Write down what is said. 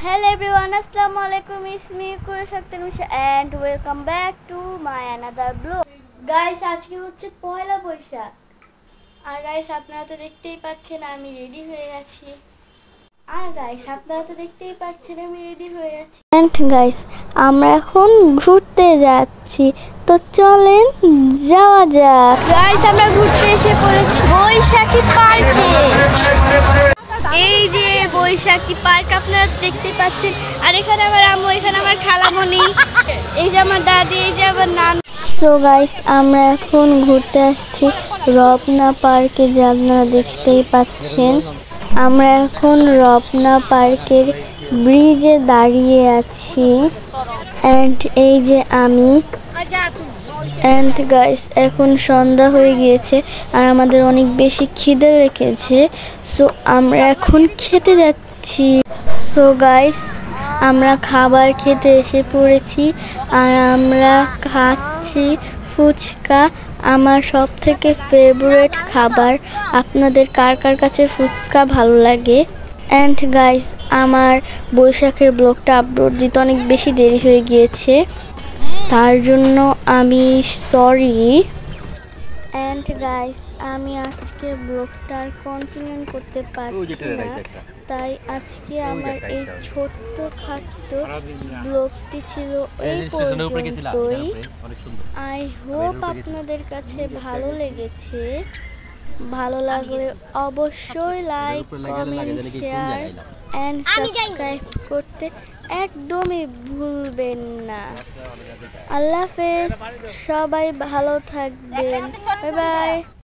Hello everyone, Assalamualaikum. It's me Kurashaktanisha and welcome back to my another vlog. Guys, আজকে হচ্ছে পয়লা বৈশাখ। আর guys আপনারা তো দেখতেই পাচ্ছেন আমি রেডি হয়ে আছি। And guys, আমরা এখন ঘুরতে যাচ্ছি। তো চলেন যাওয়া যাক। গাইস আমরা ঘুরতে এসে পড়েছি বৈশাখী পার্কে। এই যে বৈশাখী পার্ক আপনারা দেখতে পাচ্ছেন। আর এখানে আমার আম্মু, এখানে আমার খালামণি, এই যে আমার দাদি, এই যে আমার নাম। সো গাইস আমরা এখন ঘুরতে আসছি রপনা পার্কে, যা আপনারা দেখতেই পাচ্ছেন। আমরা এখন রপনা পার্কের ব্রিজে দাঁড়িয়ে আছি। অ্যান্ড এই যে আমি। অ্যান্ড গাইস এখন সন্ধ্যা হয়ে গিয়েছে আর আমাদের অনেক বেশি খিদে লেগেছে। সো আমরা এখন খেতে যাচ্ছি। সো গাইস আমরা খাবার খেতে এসে পড়েছি আর আমরা খাচ্ছি ফুচকা, আমার সব থেকে ফেভারিট খাবার। আপনাদের কার কার কাছে ফুচকা ভালো লাগে? অ্যান্ড গাইস আমার বৈশাখের ব্লগটা আপলোড দিতে অনেক বেশি দেরি হয়ে গিয়েছে, তার জন্য আমি সরি। অ্যান্ড গাইস আমি আজকে ব্লগটা কন্টিনিউ করতে পারছি না, তাই আজকে আমার এই ছোট্ট খাট্ট ব্লগটি ছিল এই পর্যন্তই। আই হোপ আপনাদের কাছে ভালো লেগেছে। ভালো লাগলে অবশ্যই like, comment, share and subscribe করতে একদমই ভুলবেন না। আল্লাহ হাফেজ, সবাই ভালো থাকবেন, বাই বাই।